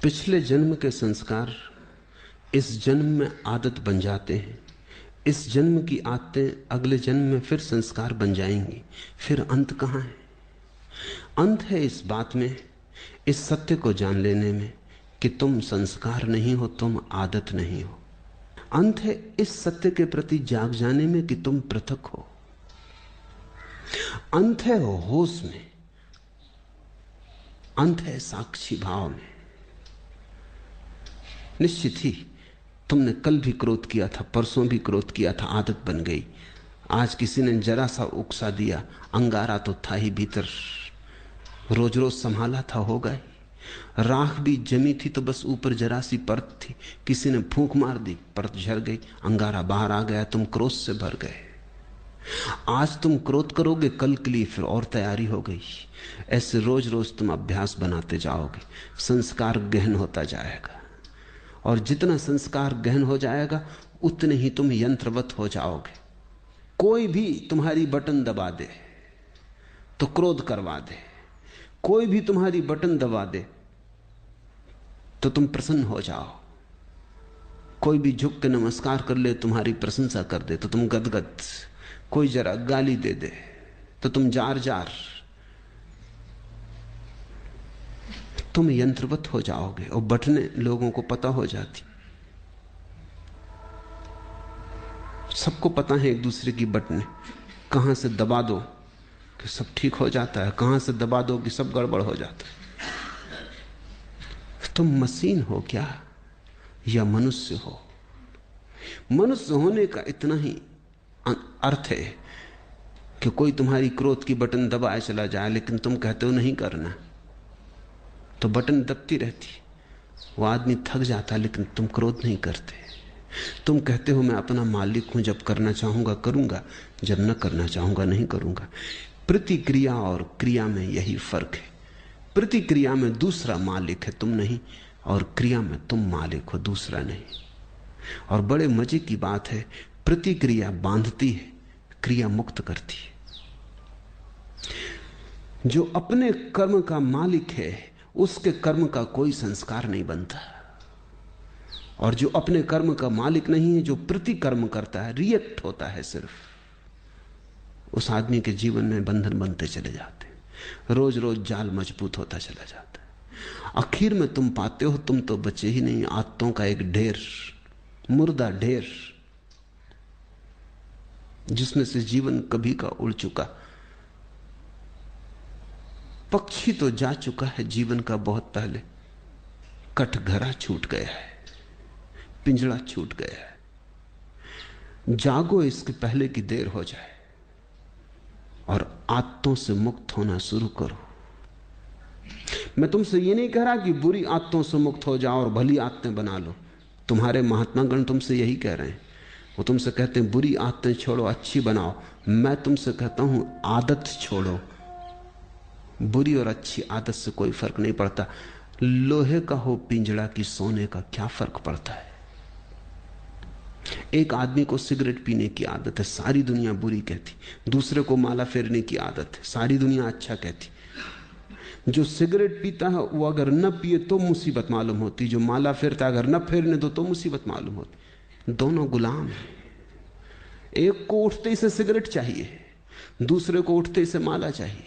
पिछले जन्म के संस्कार इस जन्म में आदत बन जाते हैं। इस जन्म की आदतें अगले जन्म में फिर संस्कार बन जाएंगी। फिर अंत कहाँ है? अंत है इस बात में, इस सत्य को जान लेने में कि तुम संस्कार नहीं हो, तुम आदत नहीं हो। अंत है इस सत्य के प्रति जाग जाने में कि तुम पृथक हो। अंत है होश में, अंत है साक्षी भाव में। निश्चित ही तुमने कल भी क्रोध किया था, परसों भी क्रोध किया था, आदत बन गई। आज किसी ने जरा सा उकसा दिया, अंगारा तो था ही भीतर, रोज रोज संभाला था, हो गए। राख भी जमी थी तो बस ऊपर जरा सी परत थी, किसी ने फूंक मार दी, परत झड़ गई, अंगारा बाहर आ गया, तुम क्रोध से भर गए। आज तुम क्रोध करोगे, कल के लिए फिर और तैयारी हो गई। ऐसे रोज रोज तुम अभ्यास बनाते जाओगे, संस्कार गहन होता जाएगा। और जितना संस्कार गहन हो जाएगा उतने ही तुम यंत्रवत हो जाओगे। कोई भी तुम्हारी बटन दबा दे तो क्रोध करवा दे, कोई भी तुम्हारी बटन दबा दे तो तुम प्रसन्न हो जाओ। कोई भी झुक के नमस्कार कर ले, तुम्हारी प्रशंसा कर दे तो तुम गदगद। कोई जरा गाली दे दे तो तुम जार जार। तुम यंत्रवत हो जाओगे और बटने लोगों को पता हो जाती। सबको पता है एक दूसरे की बटने, कहां से दबा दो कि सब ठीक हो जाता है, कहां से दबा दो कि सब गड़बड़ हो जाता है। तुम मशीन हो क्या या मनुष्य हो? मनुष्य होने का इतना ही अर्थ है कि कोई तुम्हारी क्रोध की बटन दबाए चला जाए, लेकिन तुम कहते हो नहीं करना, तो बटन दबती रहती। वो आदमी थक जाता है, लेकिन तुम क्रोध नहीं करते। तुम कहते हो मैं अपना मालिक हूं, जब करना चाहूंगा करूंगा, जब न करना चाहूंगा नहीं करूंगा। प्रतिक्रिया और क्रिया में यही फर्क है। प्रतिक्रिया में दूसरा मालिक है, तुम नहीं, और क्रिया में तुम मालिक हो, दूसरा नहीं। और बड़े मजे की बात है, प्रतिक्रिया बांधती है, क्रिया मुक्त करती है। जो अपने कर्म का मालिक है उसके कर्म का कोई संस्कार नहीं बनता, और जो अपने कर्म का मालिक नहीं है, जो प्रतिकर्म करता है, रिएक्ट होता है सिर्फ, उस आदमी के जीवन में बंधन बनते चले जाते हैं। रोज रोज जाल मजबूत होता चला जाता है। आखिर में तुम पाते हो तुम तो बचे ही नहीं, आदतों का एक ढेर, मुर्दा ढेर, जिसमें से जीवन कभी का उड़ चुका। पक्षी तो जा चुका है जीवन का बहुत पहले, कटघरा छूट गया है, पिंजड़ा छूट गया है। जागो इसके पहले की देर हो जाए और आदतों से मुक्त होना शुरू करो। मैं तुमसे ये नहीं कह रहा कि बुरी आदतों से मुक्त हो जाओ और भली आदतें बना लो। तुम्हारे महात्मागण तुमसे यही कह रहे हैं। वो तुमसे कहते हैं बुरी आदतें छोड़ो, अच्छी बनाओ। मैं तुमसे कहता हूं आदत छोड़ो। बुरी और अच्छी आदत से कोई फर्क नहीं पड़ता। लोहे का हो पिंजड़ा की सोने का, क्या फर्क पड़ता है? एक आदमी को सिगरेट पीने की आदत है, सारी दुनिया बुरी कहती। दूसरे को माला फेरने की आदत है, सारी दुनिया अच्छा कहती। जो सिगरेट पीता है वो अगर न पिए तो मुसीबत मालूम होती, जो माला फेरता अगर न फेरने दो तो मुसीबत मालूम होती। दोनों गुलाम हैं। एक को उठते ही से सिगरेट चाहिए, दूसरे को उठते ही से माला चाहिए।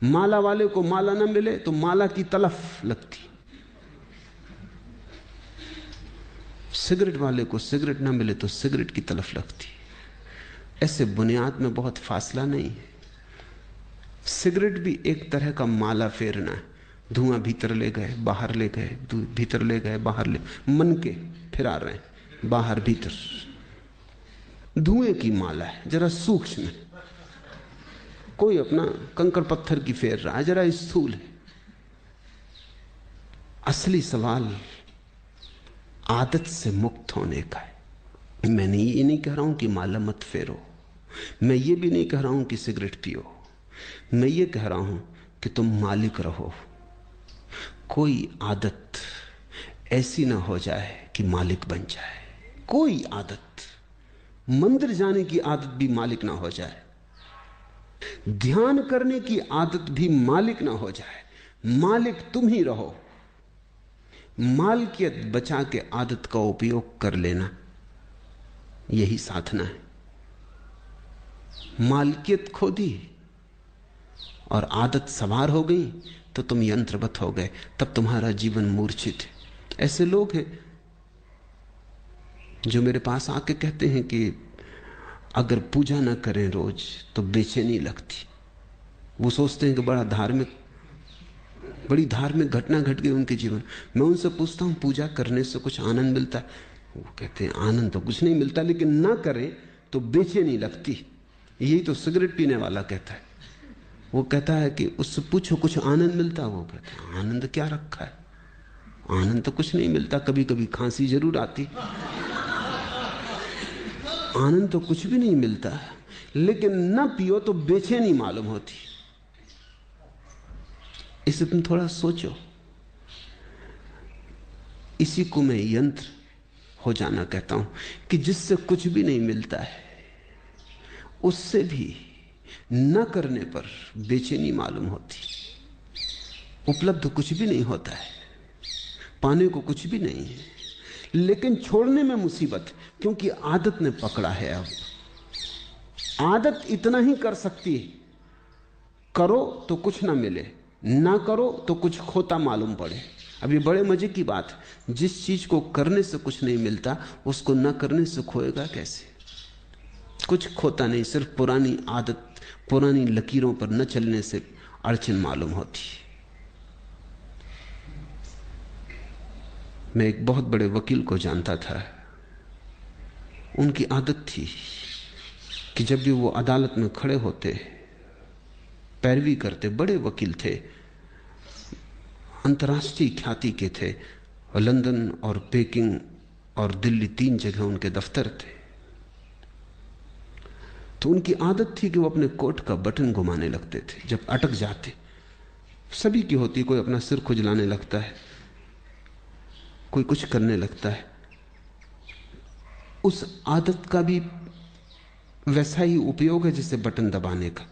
माला वाले को माला न मिले तो माला की तलफ लगती, सिगरेट वाले को सिगरेट न मिले तो सिगरेट की तलफ लगती। ऐसे बुनियाद में बहुत फासला नहीं है। सिगरेट भी एक तरह का माला फेरना है। धुआं भीतर ले गए बाहर ले गए, भीतर ले गए बाहर ले, मन के फिरा रहे हैं बाहर भीतर। धुएं की माला है, जरा सूक्ष्म है। कोई अपना कंकड़ पत्थर की फेर रहा है, जरा स्थूल है। असली सवाल आदत से मुक्त होने का है। मैंने ये नहीं कह रहा हूं कि माला मत फेरो, मैं ये भी नहीं कह रहा हूं कि सिगरेट पियो। मैं ये कह रहा हूं कि तुम मालिक रहो। कोई आदत ऐसी ना हो जाए कि मालिक बन जाए। कोई आदत, मंदिर जाने की आदत भी मालिक ना हो जाए, ध्यान करने की आदत भी मालिक ना हो जाए। मालिक तुम ही रहो। मालकियत बचा के आदत का उपयोग कर लेना, यही साधना है। मालकियत खो दी और आदत सवार हो गई तो तुम यंत्रवत हो गए, तब तुम्हारा जीवन मूर्छित है। ऐसे लोग हैं जो मेरे पास आके कहते हैं कि अगर पूजा ना करें रोज तो बेचैनी लगती। वो सोचते हैं कि बड़ी धार्मिक घटना घट गई उनके जीवन। मैं उनसे पूछता हूं पूजा करने से कुछ आनंद मिलता है? वो कहते हैं आनंद तो कुछ नहीं मिलता, लेकिन ना करें तो बेचैनी लगती। यही तो सिगरेट पीने वाला कहता है। वो कहता है कि उससे पूछो कुछ आनंद मिलता? वो कहता है आनंद क्या रखा है, आनंद तो कुछ नहीं मिलता, कभी कभी खांसी जरूर आती, आनंद तो कुछ भी नहीं मिलता। लेकिन ना पियो तो बेचैनी मालूम होती। इसे तुम थोड़ा सोचो। इसी को मैं यंत्र हो जाना कहता हूं कि जिससे कुछ भी नहीं मिलता है, उससे भी न करने पर बेचैनी मालूम होती। उपलब्ध कुछ भी नहीं होता है, पाने को कुछ भी नहीं है, लेकिन छोड़ने में मुसीबत, क्योंकि आदत ने पकड़ा है। अब आदत इतना ही कर सकती है, करो तो कुछ ना मिले, ना करो तो कुछ खोता मालूम पड़े। अब ये बड़े मजे की बात है, जिस चीज को करने से कुछ नहीं मिलता उसको ना करने से खोएगा कैसे? कुछ खोता नहीं, सिर्फ पुरानी आदत, पुरानी लकीरों पर न चलने से अड़चन मालूम होती। मैं एक बहुत बड़े वकील को जानता था। उनकी आदत थी कि जब भी वो अदालत में खड़े होते, पैरवी करते, बड़े वकील थे, अंतर्राष्ट्रीय ख्याति के थे, और लंदन और पेकिंग और दिल्ली 3 जगह उनके दफ्तर थे। तो उनकी आदत थी कि वो अपने कोट का बटन घुमाने लगते थे जब अटक जाते। सभी की होती, कोई अपना सिर खुजलाने लगता है, कोई कुछ करने लगता है। उस आदत का भी वैसा ही उपयोग है जैसे बटन दबाने का।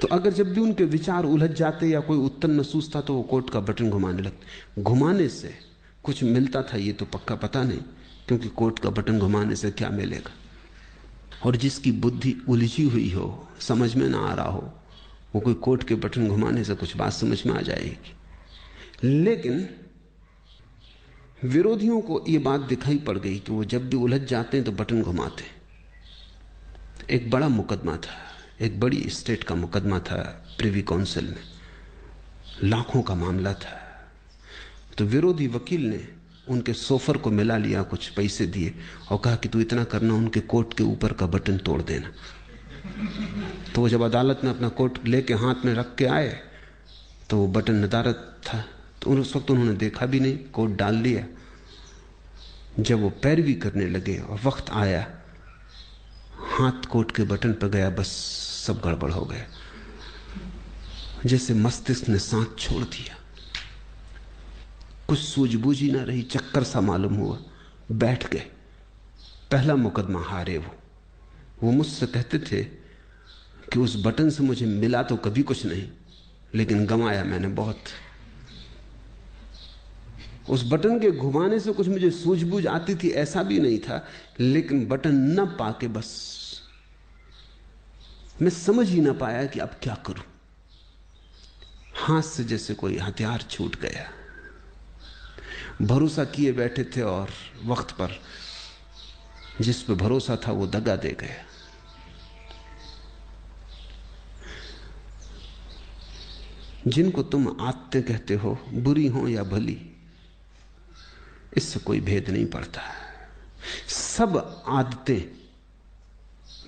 तो अगर जब भी उनके विचार उलझ जाते या कोई उत्तर न सूझता तो वो कोट का बटन घुमाने लगते। घुमाने से कुछ मिलता था ये तो पक्का पता नहीं, क्योंकि कोट का बटन घुमाने से क्या मिलेगा। और जिसकी बुद्धि उलझी हुई हो, समझ में ना आ रहा हो, वो कोई कोट के बटन घुमाने से कुछ बात समझ में आ जाएगी। लेकिन विरोधियों को ये बात दिखाई पड़ गई कि वो जब भी उलझ जाते हैं तो बटन घुमाते। एक बड़ा मुकदमा था, एक बड़ी स्टेट का मुकदमा था प्रिवी काउंसिल में, लाखों का मामला था। तो विरोधी वकील ने उनके सोफर को मिला लिया, कुछ पैसे दिए और कहा कि तू इतना करना, उनके कोट के ऊपर का बटन तोड़ देना। तो वो जब अदालत में अपना कोट लेके हाथ में रख के आए तो वो बटन नदारद था। तो उस वक्त उन्होंने देखा भी नहीं, कोट डाल लिया। जब वो पैरवी करने लगे और वक्त आया, हाथ कोट के बटन पर गया, बस सब गड़बड़ हो गया। जैसे मस्तिष्क ने सांस छोड़ दिया, कुछ सूझबूझ ही ना रही, चक्कर सा मालूम हुआ, बैठ गए। पहला मुकदमा हारे वो मुझसे कहते थे कि उस बटन से मुझे मिला तो कभी कुछ नहीं, लेकिन गंवाया मैंने बहुत। उस बटन के घुमाने से कुछ मुझे सूझबूझ आती थी ऐसा भी नहीं था, लेकिन बटन न पाके बस मैं समझ ही ना पाया कि अब क्या करूं। हाथ से जैसे कोई हथियार छूट गया। भरोसा किए बैठे थे और वक्त पर जिस पे भरोसा था वो दगा दे गया। जिनको तुम आदतें कहते हो, बुरी हो या भली, इससे कोई भेद नहीं पड़ता। सब आदतें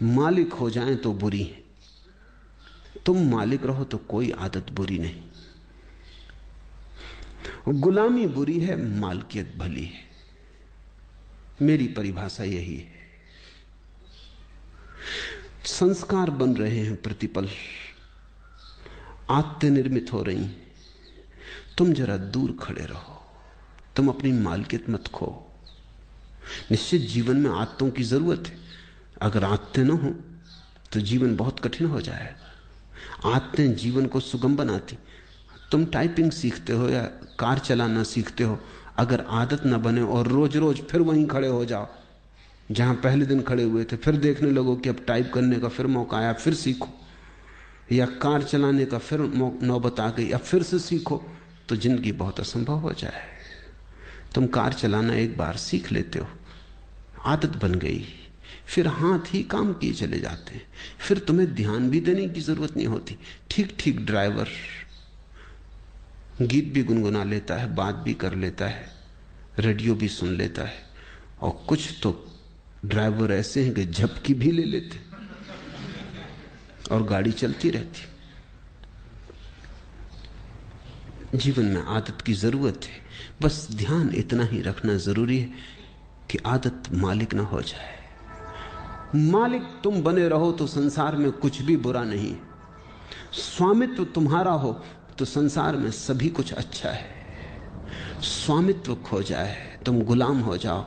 मालिक हो जाएं तो बुरी हैं, तुम मालिक रहो तो कोई आदत बुरी नहीं। गुलामी बुरी है, मालकियत भली है। मेरी परिभाषा यही है। संस्कार बन रहे हैं प्रतिपल, आदतें निर्मित हो रही हैं। तुम जरा दूर खड़े रहो, तुम अपनी मालकियत मत खो। निश्चित जीवन में आदतों की जरूरत है। अगर आदतें न हो तो जीवन बहुत कठिन हो जाएगा। आदतें जीवन को सुगम बनाती। तुम टाइपिंग सीखते हो या कार चलाना सीखते हो, अगर आदत ना बने और रोज रोज फिर वहीं खड़े हो जाओ जहां पहले दिन खड़े हुए थे, फिर देखने लगो कि अब टाइप करने का फिर मौका आया, फिर सीखो, या कार चलाने का फिर नौबत आ गई, अब फिर से सीखो, तो जिंदगी बहुत असंभव हो जाए। तुम कार चलाना एक बार सीख लेते हो, आदत बन गई, फिर हाथ ही काम किए चले जाते हैं, फिर तुम्हें ध्यान भी देने की जरूरत नहीं होती। ठीक ठीक ड्राइवर गीत भी गुनगुना लेता है, बात भी कर लेता है, रेडियो भी सुन लेता है, और कुछ तो ड्राइवर ऐसे हैं कि झपकी भी ले लेते और गाड़ी चलती रहती। जीवन में आदत की जरूरत है, बस ध्यान इतना ही रखना जरूरी है कि आदत मालिक ना हो जाए। मालिक तुम बने रहो तो संसार में कुछ भी बुरा नहीं। स्वामित्व तुम्हारा हो तो संसार में सभी कुछ अच्छा है। स्वामित्व खो जाए, तुम गुलाम हो जाओ,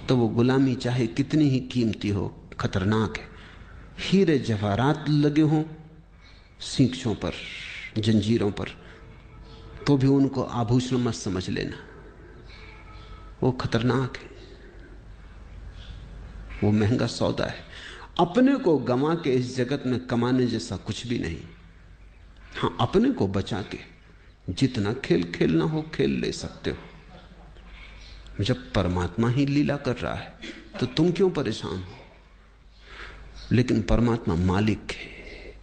तो वो गुलामी चाहे कितनी ही कीमती हो, खतरनाक है। हीरे जवाहरात लगे हों सींखों पर, जंजीरों पर, तो भी उनको आभूषण मत समझ लेना, वो खतरनाक है, वो महंगा सौदा है। अपने को गंवा के इस जगत में कमाने जैसा कुछ भी नहीं। हाँ, अपने को बचा के जितना खेल खेलना हो खेल ले सकते हो। जब परमात्मा ही लीला कर रहा है तो तुम क्यों परेशान हो? लेकिन परमात्मा मालिक है,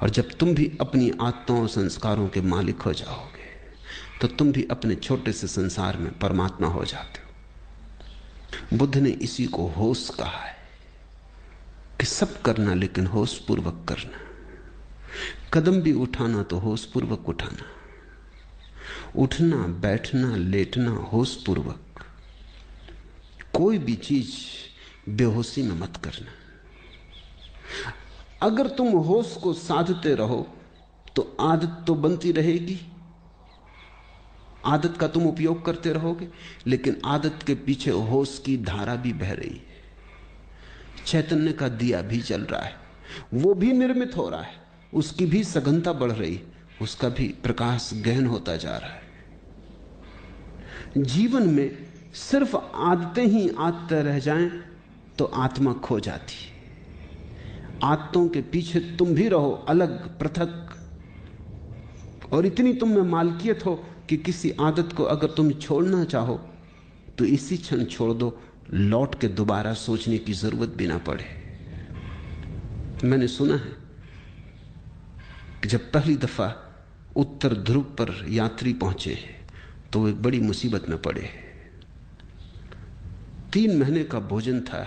और जब तुम भी अपनी आत्माओं और संस्कारों के मालिक हो जाओगे तो तुम भी अपने छोटे से संसार में परमात्मा हो जाते हो। बुद्ध ने इसी को होश कहा है कि सब करना लेकिन होश पूर्वक करना। कदम भी उठाना तो होश पूर्वक उठाना, उठना बैठना लेटना होश पूर्वक। कोई भी चीज बेहोशी में मत करना। अगर तुम होश को साधते रहो तो आदत तो बनती रहेगी, आदत का तुम उपयोग करते रहोगे, लेकिन आदत के पीछे होश की धारा भी बह रही है। चैतन्य का दिया भी जल रहा है, वो भी निर्मित हो रहा है, उसकी भी सघनता बढ़ रही, उसका भी प्रकाश गहन होता जा रहा है। जीवन में सिर्फ आदतें ही आदतें रह जाएं तो आत्मा खो जाती है। आदतों के पीछे तुम भी रहो अलग पृथक, और इतनी तुम में मालकियत हो कि किसी आदत को अगर तुम छोड़ना चाहो तो इसी क्षण छोड़ दो, लौट के दोबारा सोचने की जरूरत भी ना पड़े। मैंने सुना है कि जब पहली दफा उत्तर ध्रुव पर यात्री पहुंचे तो एक बड़ी मुसीबत में पड़े। 3 महीने का भोजन था,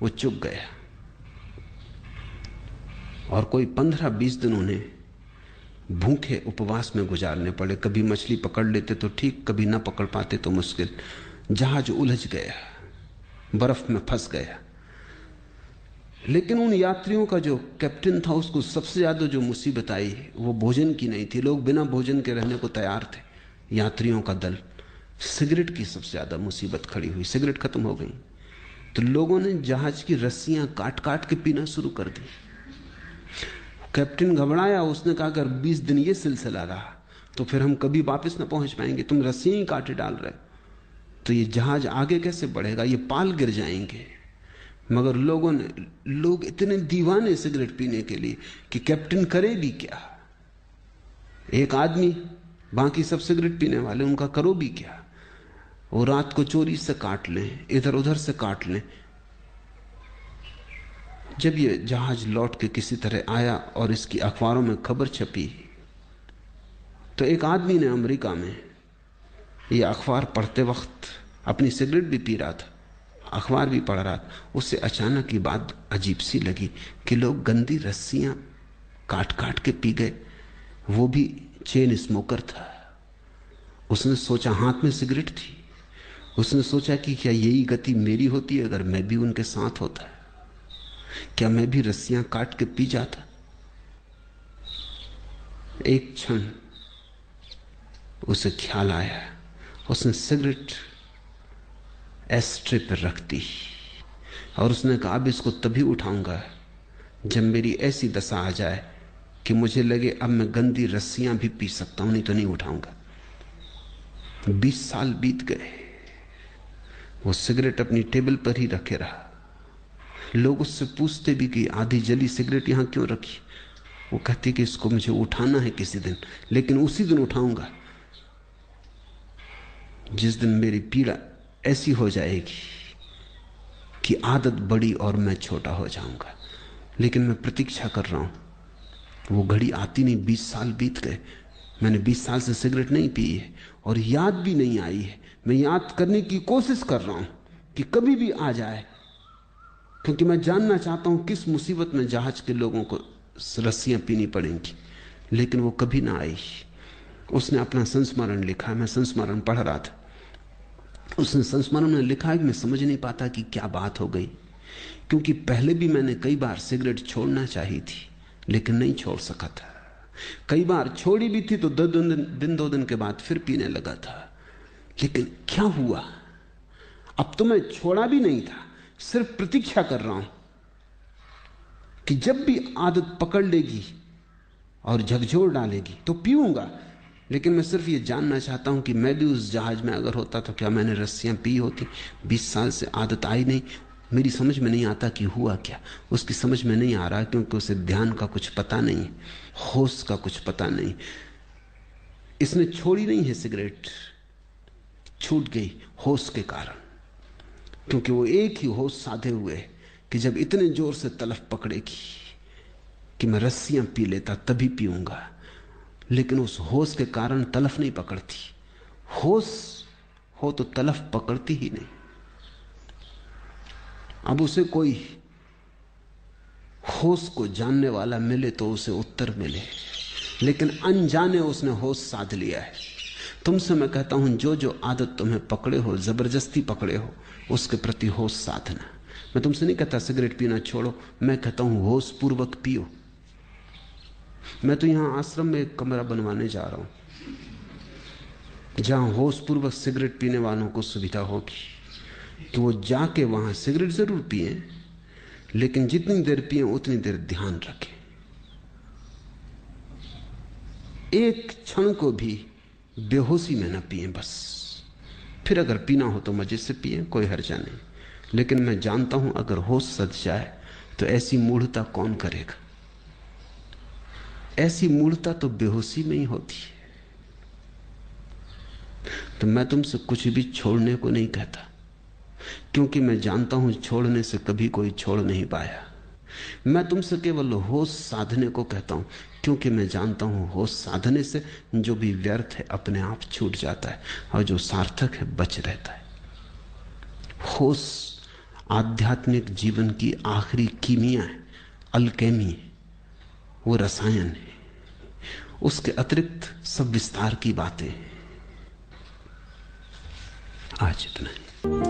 वो चुक गया, और कोई 15-20 दिन उन्हें भूखे उपवास में गुजारने पड़े। कभी मछली पकड़ लेते तो ठीक, कभी ना पकड़ पाते तो मुश्किल। जहाज उलझ गया, बर्फ में फंस गया। लेकिन उन यात्रियों का जो कैप्टन था, उसको सबसे ज्यादा जो मुसीबत आई वो भोजन की नहीं थी। लोग बिना भोजन के रहने को तैयार थे, यात्रियों का दल। सिगरेट की सबसे ज्यादा मुसीबत खड़ी हुई। सिगरेट खत्म हो गई तो लोगों ने जहाज की रस्सियां काट काट के पीना शुरू कर दी। कैप्टन घबराया, उसने कहा अगर 20 दिन ये सिलसिला रहा तो फिर हम कभी वापस ना पहुंच पाएंगे। तुम रस्सियां ही काटे डाल रहे तो ये जहाज आगे कैसे बढ़ेगा, ये पाल गिर जाएंगे। मगर लोग इतने दीवाने सिगरेट पीने के लिए कि कैप्टन करे भी क्या। एक आदमी, बाकी सब सिगरेट पीने वाले, उनका करो भी क्या। वो रात को चोरी से काट लें, इधर उधर से काट लें। जब ये जहाज लौट के किसी तरह आया और इसकी अखबारों में खबर छपी तो एक आदमी ने अमेरिका में ये अखबार पढ़ते वक्त अपनी सिगरेट भी पी रहा था, अखबार भी पढ़ रहा था। उसे अचानक ये बात अजीब सी लगी कि लोग गंदी रस्सियां काट काट के पी गए। वो भी चेन स्मोकर था। उसने सोचा, हाथ में सिगरेट थी, उसने सोचा कि क्या यही गति मेरी होती है अगर मैं भी उनके साथ होता? क्या मैं भी रस्सियां काट के पी जाता? एक क्षण उसे ख्याल आया, उसने सिगरेट एस्ट्रे पर रख दी और उसने कहा अब इसको तभी उठाऊंगा जब मेरी ऐसी दशा आ जाए कि मुझे लगे अब मैं गंदी रस्सियां भी पी सकता हूं, नहीं तो नहीं उठाऊंगा। 20 साल बीत गए, वो सिगरेट अपनी टेबल पर ही रखे रहा। लोग उससे पूछते भी कि आधी जली सिगरेट यहां क्यों रखी। वो कहती कि इसको मुझे उठाना है किसी दिन, लेकिन उसी दिन उठाऊंगा जिस दिन मेरी पीड़ा ऐसी हो जाएगी कि आदत बड़ी और मैं छोटा हो जाऊंगा। लेकिन मैं प्रतीक्षा कर रहा हूं, वो घड़ी आती नहीं। 20 साल बीत गए, मैंने 20 साल से सिगरेट नहीं पी है और याद भी नहीं आई है। मैं याद करने की कोशिश कर रहा हूं कि कभी भी आ जाए, क्योंकि मैं जानना चाहता हूं किस मुसीबत में जहाज के लोगों को रस्सियां पीनी पड़ेंगी। लेकिन वो कभी ना आई। उसने अपना संस्मरण लिखा, मैं संस्मरण पढ़ रहा था। उसने संस्मरण में लिखा है कि मैं समझ नहीं पाता कि क्या बात हो गई, क्योंकि पहले भी मैंने कई बार सिगरेट छोड़ना चाही थी लेकिन नहीं छोड़ सका था। कई बार छोड़ी भी थी तो 2 दिन के बाद फिर पीने लगा था। लेकिन क्या हुआ, अब तो मैं छोड़ा भी नहीं था, सिर्फ प्रतीक्षा कर रहा हूं कि जब भी आदत पकड़ लेगी और झकझोर डालेगी तो पीऊंगा। लेकिन मैं सिर्फ ये जानना चाहता हूं कि मैं भी उस जहाज में अगर होता तो क्या मैंने रस्सियां पी होती। 20 साल से आदत आई नहीं। मेरी समझ में नहीं आता कि हुआ क्या। उसकी समझ में नहीं आ रहा क्योंकि उसे ध्यान का कुछ पता नहीं, होश का कुछ पता नहीं। इसने छोड़ी नहीं है सिगरेट, छूट गई होश के कारण, क्योंकि वो एक ही होश साधे हुए कि जब इतने जोर से तलफ पकड़ेगी कि मैं रस्सियां पी लेता तभी पीऊंगा। लेकिन उस होश के कारण तलफ नहीं पकड़ती। होश हो तो तलफ पकड़ती ही नहीं। अब उसे कोई होश को जानने वाला मिले तो उसे उत्तर मिले, लेकिन अनजाने उसने होश साध लिया है। तुमसे मैं कहता हूं, जो जो आदत तुम्हें पकड़े हो, जबरदस्ती पकड़े हो, उसके प्रति होश साधना। मैं तुमसे नहीं कहता सिगरेट पीना छोड़ो, मैं कहता हूं होश पूर्वक पियो। मैं तो यहां आश्रम में एक कमरा बनवाने जा रहा हूं जहां होश पूर्वक सिगरेट पीने वालों को सुविधा होगी कि वो जाके वहां सिगरेट जरूर पिए, लेकिन जितनी देर पिए उतनी देर ध्यान रखें। एक क्षण को भी बेहोशी में न पिए बस। फिर अगर पीना हो तो मजे से पिए, कोई हर्जा नहीं। लेकिन मैं जानता हूं अगर होश सज जाए तो ऐसी मूढ़ता कौन करेगा। ऐसी मूढ़ता तो बेहोशी में ही होती है। तो मैं तुमसे कुछ भी छोड़ने को नहीं कहता, क्योंकि मैं जानता हूं छोड़ने से कभी कोई छोड़ नहीं पाया। मैं तुमसे केवल होश साधने को कहता हूं, क्योंकि मैं जानता हूं होश साधने से जो भी व्यर्थ है अपने आप छूट जाता है और जो सार्थक है बच रहता है। होश आध्यात्मिक जीवन की आखिरी कीमिया है, अल्केमी है, वो रसायन है। उसके अतिरिक्त सब विस्तार की बातें हैं। आज इतना ही।